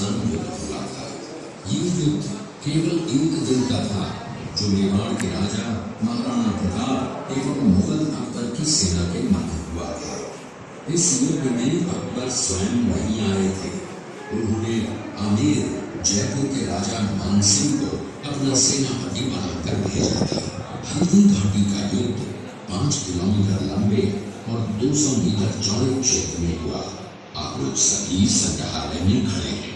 घमासान युद्ध हुआ था। ये युद्ध केवल एक दिन का था, जो मेवाड़ के राजा महाराणा प्रताप एवं मुगल अकबर की सेना के मध्य हुआ था। इस युद्ध में अकबर स्वयं नहीं आए थे। उन्होंने आमेर जयपुर के राजा मानसिंह को अपना सेनापति बनाकर भेजा था। हल्दी घाटी का युद्ध 5 किलोमीटर लंबे और 200 मीटर चौड़े क्षेत्र में हुआ। आप लोग सभी संग्रहालय में खड़े हैं।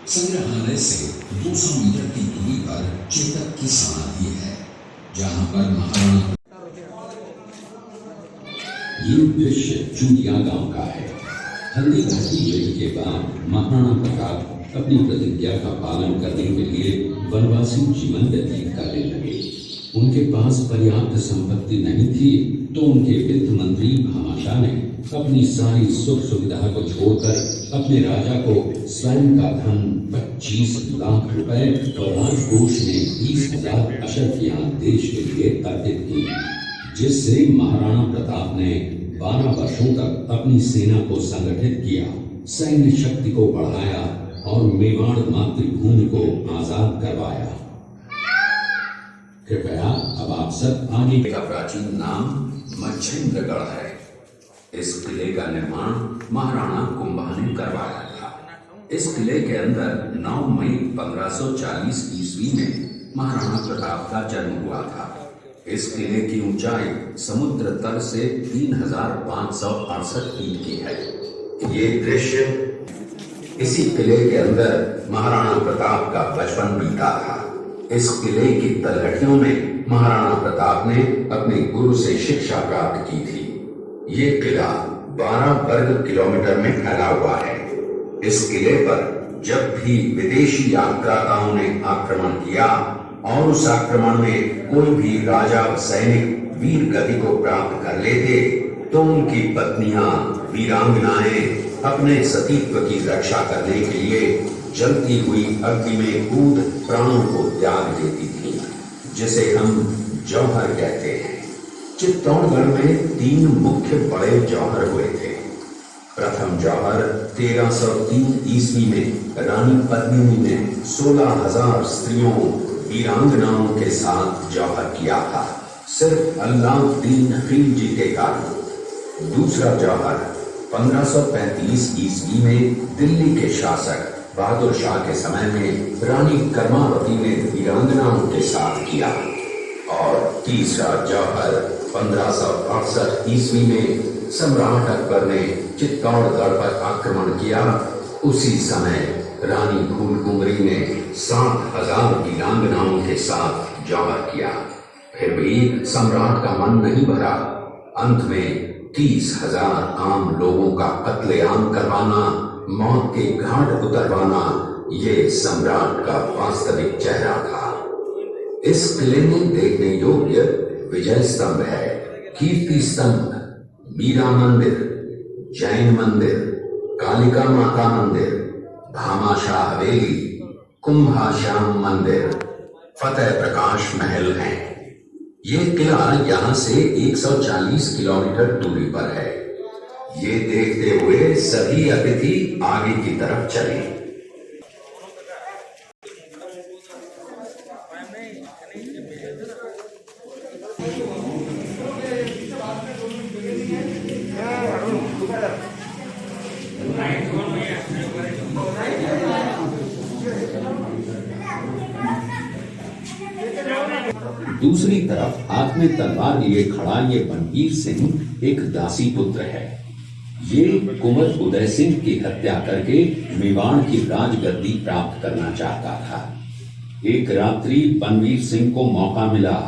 संग्रहालय से 200 मीटर की दूरी पर चेतक की समाधि है, जहां पर महाराणा। ये दृश्य चूड़िया गांव का है। हल्दी घाटी युद्ध के बाद महाराणा प्रताप अपनी प्रतिज्ञा का पालन करने के लिए वनवासी जीवन व्यतीत करने लगे। उनके पास पर्याप्त संपत्ति नहीं थी, तो उनके वित्त मंत्री भामाशाह ने अपनी सारी सुख सुविधा को छोड़कर अपने राजा को स्वयं का धन 25 लाख रुपए और राजकोष में 20,000 अशर्फियां देश के लिए अर्पित की, जिससे महाराणा प्रताप ने 12 वर्षों तक अपनी सेना को संगठित किया, सैन्य शक्ति को बढ़ाया और मेवाड़ मातृभूमि को आजाद करवाया। कृपया अब आप सब आगे। का प्राचीन नाम मच्छेंद्रगढ़ है। इस किले का निर्माण महाराणा कुंभा ने करवाया था। इस किले के अंदर 9 मई 1540 ईस्वी में महाराणा प्रताप का जन्म हुआ था। इस किले की ऊंचाई समुद्र तल से 3568 फीट की है। ये दृश्य इसी किले के अंदर महाराणा प्रताप का बचपन बीता था। इस किले की तलहटियों में महाराणा प्रताप ने अपने गुरु से शिक्षा प्राप्त की थी। ये किला 12 वर्ग किलोमीटर में फैला हुआ है। इस किले पर जब भी विदेशी आक्रांताओं ने आक्रमण किया और उस आक्रमण में कोई भी राजा व सैनिक वीर गति को प्राप्त कर लेते, तो उनकी पत्नियां वीरांगनाएं अपने सतीत्व की रक्षा करने के लिए जलती हुई अग्नि में कूद प्राणों को त्याग देती थी, जिसे हम जौहर कहते हैं। चित्तौड़गढ़ में 3 मुख्य बड़े जौहर हुए थे। प्रथम जौहर 1303 ईस्वी में रानी पद्मिनी ने 16,000 स्त्रियों वीरांगनाओं के साथ जौहर किया था, सिर्फ अल्लाउद्दीन खिलजी के कारण। दूसरा जौहर 1535 ईस्वी में दिल्ली के शासक बहादुर शाह के समय में रानी कर्मावती ने वीरांगनाओं के साथ किया। और तीसरा जौहर 1568 ईस्वी में सम्राट अकबर ने चित्तौड़गढ़ पर आक्रमण किया। उसी समय रानी फूलकुंवरी ने 7,000 वीरांगनाओं के साथ जौहर किया। फिर भी सम्राट का मन नहीं भरा। अंत में 30,000 आम लोगों का कत्लेआम करवाना, मौत के घाट उतरवाना, ये सम्राट का वास्तविक चेहरा था। इस किले में देखने योग्य विजय स्तंभ है, कीर्ति स्तंभ, मीरा मंदिर, जैन मंदिर, कालिका माता मंदिर, भामाशाह हवेली, कुंभाश्याम मंदिर, फतेह प्रकाश महल है। ये किला यहाँ से 140 किलोमीटर दूरी पर है। ये देखते हुए सभी अतिथि आगे की तरफ चले। दूसरी तरफ हाथ में तलवार लिए खड़ा ये बनवीर सिंह एक दासी पुत्र है। ये कुंवर उदय सिंह की हत्या करके मेवाड़ की राजगद्दी प्राप्त करना चाहता था। एक रात्रि बनवीर सिंह को मौका मिला।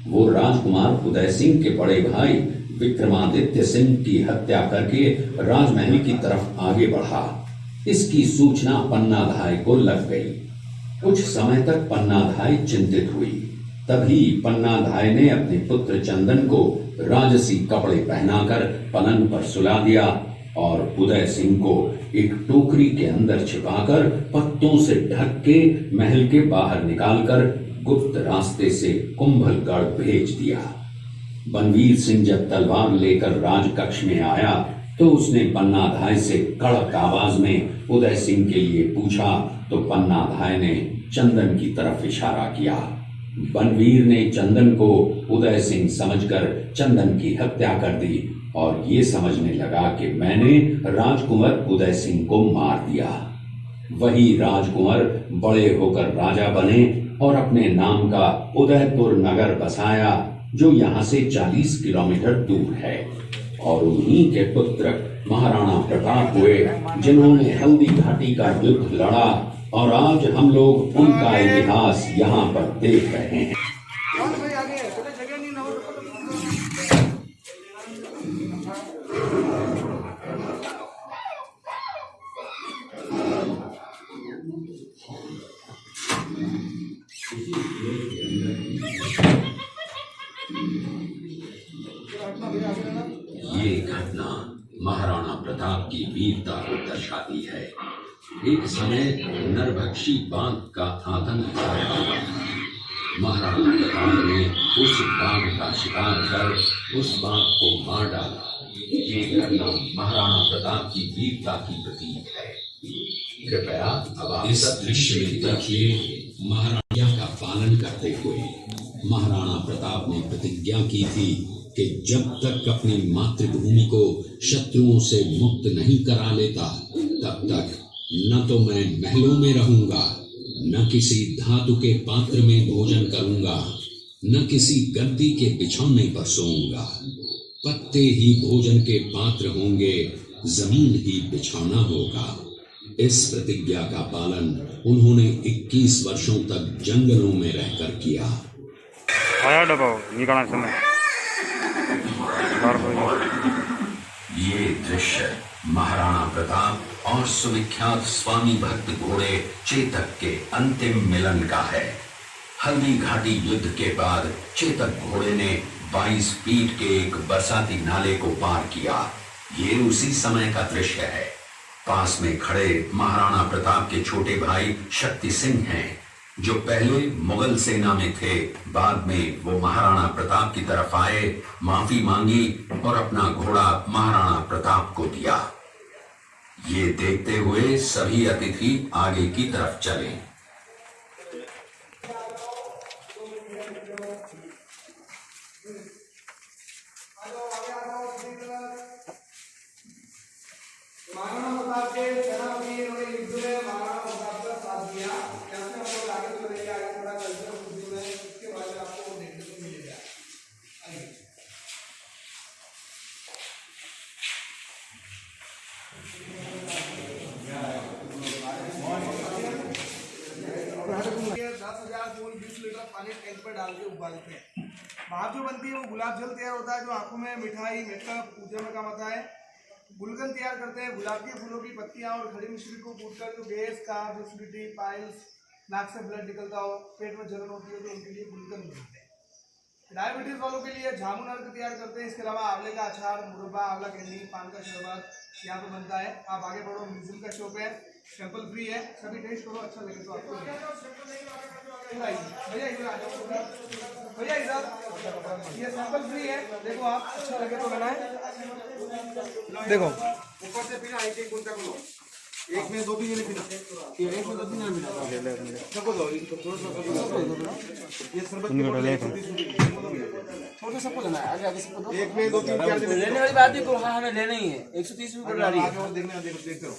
वो राजकुमार उदय सिंह के बड़े भाई विक्रमादित्य सिंह की हत्या करके राजमहल की तरफ आगे बढ़ा। इसकी सूचना पन्नाधाय को लग गई। कुछ समय तक पन्नाधाय चिंतित हुई। तभी पन्नाधाय ने अपने पुत्र चंदन को राजसी कपड़े पहनाकर पलंग पर सुला दिया और उदय सिंह को एक टोकरी के अंदर छिपाकर पत्तों से ढक के महल के बाहर निकालकर गुप्त रास्ते से कुंभलगढ़ भेज दिया। बनवीर सिंह जब तलवार लेकर राजकक्ष में आया तो उसने पन्नाधाय से कड़क आवाज में उदय सिंह के लिए पूछा तो पन्नाधाय ने चंदन की तरफ इशारा किया। बनवीर ने चंदन को उदय सिंह समझकर चंदन की हत्या कर दी और ये समझने लगा कि मैंने राजकुंवर उदय सिंह को मार दिया। वही राजकुंवर बड़े होकर राजा बने और अपने नाम का उदयपुर नगर बसाया जो यहाँ से 40 किलोमीटर दूर है, और उन्हीं के पुत्र महाराणा प्रताप हुए जिन्होंने हल्दी घाटी का युद्ध लड़ा, और आज हम लोग उनका इतिहास यहाँ पर देख रहे हैं। ये घटना महाराणा प्रताप की वीरता को दर्शाती है। एक समय नरभक्षी बाघ का आतंक छाया हुआ था। महाराणा प्रताप ने उस बाघ का शिकार कर उस बाघ को मार डाला। ये घटना महाराणा प्रताप की वीरता की प्रतीक है। कृपया अब आप इस दृश्य में देखिए। महाराजा का पालन करते हुए महाराणा प्रताप ने प्रतिज्ञा की थी कि जब तक अपनी मातृभूमि को शत्रुओं से मुक्त नहीं करा लेता तब तक न तो मैं महलों में रहूंगा, न किसी धातु के पात्र में भोजन करूंगा, न किसी गद्दी के बिछौने पर सोऊंगा। पत्ते ही भोजन के पात्र होंगे, जमीन ही बिछौना होगा। इस प्रतिज्ञा का पालन उन्होंने 21 वर्षों तक जंगलों में रहकर किया। ये दृश्य महाराणा प्रताप और सुविख्यात स्वामी भक्त घोड़े चेतक के अंतिम मिलन का है। हल्दी घाटी युद्ध के बाद चेतक घोड़े ने 22 फीट के एक बरसाती नाले को पार किया। ये उसी समय का दृश्य है। पास में खड़े महाराणा प्रताप के छोटे भाई शक्ति सिंह हैं, जो पहले मुगल सेना में थे। बाद में वो महाराणा प्रताप की तरफ आए, माफी मांगी और अपना घोड़ा महाराणा प्रताप को दिया। ये देखते हुए सभी अतिथि आगे की तरफ चले। महाराणा प्रताप के सेनापति इन्होंने युद्ध में महाराणा प्रताप का साथ दिया। कैसे हम लोग आगे चलेंगे, आगे थोड़ा कल्चर बुद्धि में इसके बारे में आपको देखने को मिलेगा। आइए 10,000 फूल 20 लीटर पानी टैंक पर डाल के उबालते हैं। भाप जो बनती है वो गुलाब जल तैयार होता है, जो आंखों में मिठाई मेकअप पूजा में काम आता है। गुलकंद तैयार करते हैं। गुलाब के फूलों की पत्तियां और खड़ी मिश्री को कूटकर जो गैस का एसिडिटी पाइल्स, नाक से ब्लड निकलता हो, पेट में जलन होती है, तो उनके लिए गुलकंद बनते हैं। डायबिटीज वालों के लिए जामुन अर्क तैयार करते हैं। इसके अलावा आंवले का अचार, मुरब्बा, आंवला कैंडी, पान का शरबत यहाँ पे बनता है। आप आगे बढ़ो, म्यूजियम का शॉप है, सैंपल फ्री है, सभी टेस्ट करो, अच्छा लगे तो आपको भैया इधर ये सैंपल फ्री है, देखो आप, अच्छा लगे तो लेना है। देखो ऊपर से पीना, एक गुंजा को लो, एक में 2 नहीं पीना, ये एक में 2 नहीं पीना, सबको दो, ये शरबत छोटे सबको लेना है, आगे आगे सबको दो, एक में 2-3 4 लेने वाली बात ही को, हाँ हमें लेना ही है। 130 रुपये बोल रही है, और देखने देखते रहो।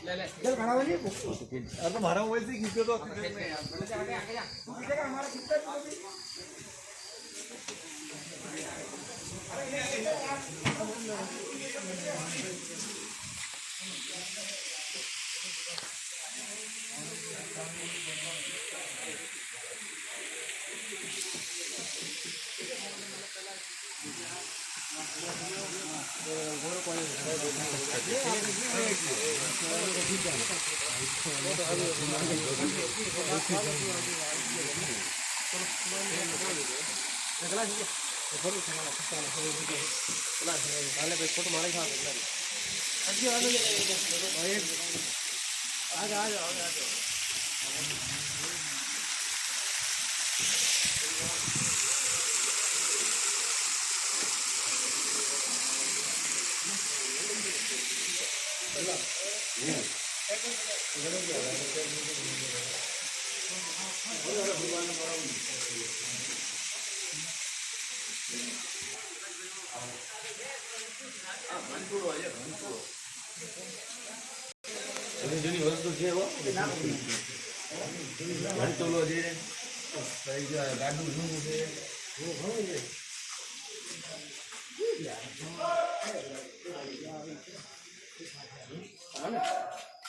चल खड़ा हो जी अरे तो हमारा मोबाइल से खींचो तो हमारा खींचता फोटो मारे आ जाओ જૂની વસ્તુ છે ઘંટોલો છે ગાડું જૂનું છે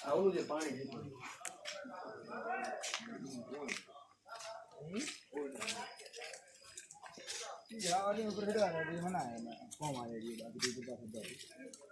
આવું છે પાણી ऊपर मना है कौन आ जाएगी